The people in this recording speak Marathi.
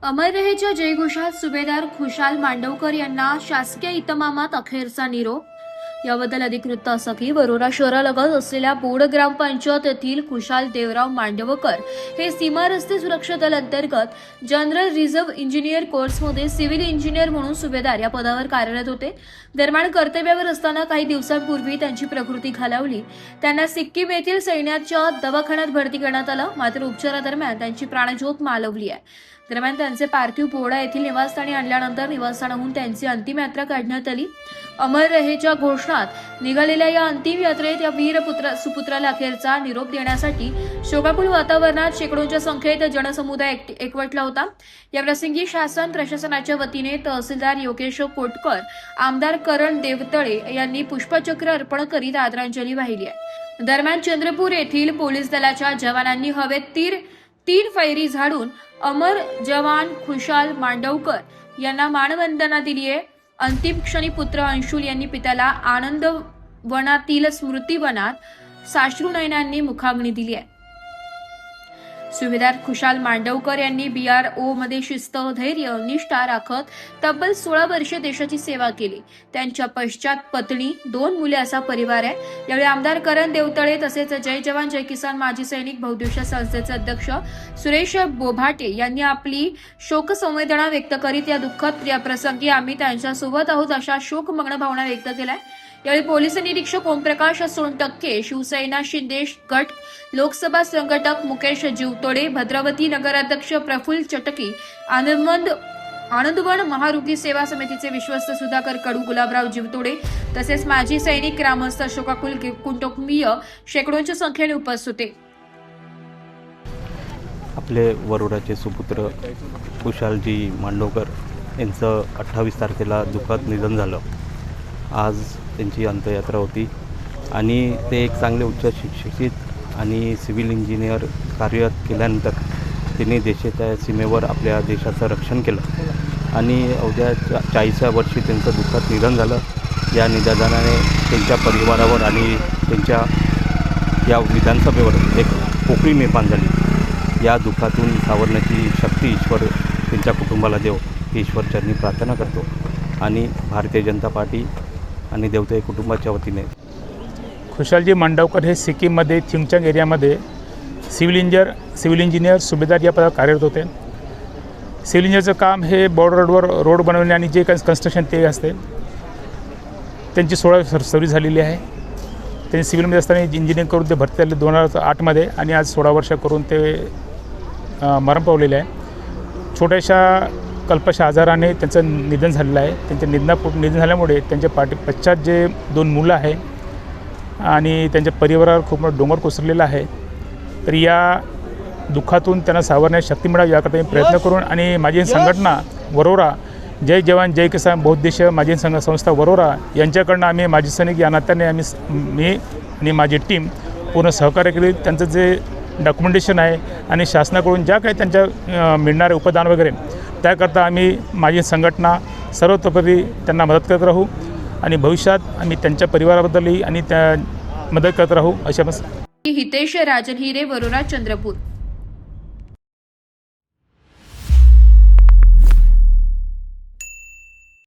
अमर रहेच्या जयघोषात सुभेदार खुशाल मांडवकर यांना शासकीय इतमामात अखेरचा निरोप। याबद्दल अधिक वृत्त असं की वरोरा शहरालगत असलेल्या बोड ग्रामपंचायत येथील खुशाल देवराव मांडवकर हे सीमा रस्ते सुरक्षा दल अंतर्गत जनरल रिझर्व्ह इंजिनियर कोर्समध्ये सिव्हिल इंजिनियर म्हणून सुभेदार या पदावर कार्यरत होते। दरम्यान कर्तव्यावर असताना काही दिवसांपूर्वी त्यांची प्रकृती खालावली। त्यांना सिक्कीम येथील सैन्याच्या दवाखान्यात भरती करण्यात आलं, मात्र उपचारादरम्यान त्यांची प्राणज्योत मालवली आहे। दरम्यान त्यांचे पार्थिव बोहडा येथील निवासस्थानी आणल्यानंतर निवासस्थानाहून त्यांची अंतिम यात्रा काढण्यात आली। अमर रहेच्या घोषणात निघालेल्या या अंतिम यात्रेत या वीर सुपुत्राला अखेरचा निरोप देण्यासाठी शोकाकुल वातावरणात शेकडोंच्या संख्येत जनसमुदाय एकवटला होता। या प्रसंगी शासन प्रशासनाच्या वतीने तहसीलदार योगेश कोटकर, आमदार करण देवतळे यांनी पुष्पचक्र अर्पण करीत आदरांजली वाहिली आहे। दरम्यान चंद्रपूर येथील पोलीस दलाच्या जवानांनी हवेत तीन फैरी झाडून अमर जवान खुशाल मांडवकर यांना मानवंदना दिली आहे। अंतिम क्षणी पुत्र अंशुल यांनी पित्याला आनंदवनातील स्मृतिवनात साश्रू नयनांनी मुखाग्नी दिली आहे। सुभेदार खुशाल मांडवकर यांनी BRO मध्ये शिस्त, धैर्य, निष्ठा राखत तब्बल 16 वर्षे देशाची सेवा केली। त्यांच्या पश्चात पत्नी, 2 मुले असा परिवार आहे। यावेळी आमदार करण देवतळे तसेच जय जवान जय किसान माजी सैनिक बहुद्देशीय संस्थेचे अध्यक्ष सुरेश बोभाटे यांनी आपली शोक संवेदना व्यक्त करीत या दुःखद प्रसंगी आम्ही त्यांच्यासोबत आहोत अशा शोकमग्न भावना व्यक्त केल्या। यावेळी पोलीस निरीक्षक ओमप्रकाश सोनटक्के, शिवसेना शिंदे गट लोकसभा संघटक मुकेश जीवतोडे, भद्रावती नगराध्यक्ष प्रफुल्ल चटकी, आनंदवन महारुग्णी सेवा समितीचे विश्वस्त सुधाकर कडू, गुलाबराव जीवतोडे तसेच माजी सैनिक, ग्रामस्थ, शोकाकुल कुटुंबीय शेकडोंच्या संख्येने उपस्थित होते। आपले वरोराचे सुपुत्र खुशालजी मांडवकर यांचं 28 तारखेला दुःखद निधन झालं। आज त्यांची अंत्ययात्रा होती आणि ते एक चांगले उच्च शिक्षित आणि सिव्हिल इंजिनियर कार्य केल्यानंतर त्यांनी देशाच्या सीमेवर आपल्या देशाचं रक्षण केलं आणि अवघ्या 40व्या वर्षी त्यांचं दुःखद निधन झालं। या निधनाने त्यांच्या परिवारावर आणि त्यांच्या या विधानसभेवर एक पोकळी निर्माण झाली। या दुःखातून सावरण्याची शक्ती ईश्वर त्यांच्या कुटुंबाला देव, ईश्वरचरणी प्रार्थना करतो आणि भारतीय जनता पार्टी आणि देवताई कुटुंबाच्या वतीने खुशालजी मांडवकर हे सिक्कीममध्ये थिंगचंग एरियामध्ये सिव्हिल इंजिनियर सुभेदार या पदावर कार्यरत होते। सिव्हिल इंजिनियरचं काम हे बॉर्डर रोडवर रोड बनवणे आणि जे काही कन्स्ट्रक्शन ते असते। त्यांची 16 सर्व्हिस झालेली आहे। त्यांनी सिव्हिलमध्ये असताना इंजिनिअरिंग करून ते भरती झाले 2008 मध्ये आणि आज 16 वर्ष करून ते मरण पावलेले आहे। छोट्याशा कल्पशा आजाराने त्यांचं निधन झालेलं आहे। त्यांच्या निधन झाल्यामुळे त्यांच्या पश्चात जे 2 मुलं आहे आणि त्यांच्या परिवारावर खूप मोठा डोंगर कोसळलेला आहे। तर या दुःखातून त्यांना सावरण्याची शक्ती मिळावी याकरता मी प्रयत्न करून आणि माझी संघटना वरोरा जय जवान जय किसान बहुद्देशीय माजी संस्था वरोरा यांच्याकडनं आम्ही माजी सैनिक या नात्याने मी आणि माझी टीम पूर्ण सहकार्य केले। त्यांचं जे डॉक्युमेंटेशन आहे आणि शासनाकडून ज्या काही त्यांच्या मिळणारे उपदान वगैरे त्याकरता आम्ही माझी संघटना सर्वतोपरी त्यांना मदत करत राहू आणि भविष्यात आम्ही त्यांच्या परिवाराबद्दलही आणि त्या मदत करत राहू अशा हितेश राजन हिरे, वरोरा, चंद्रपूर।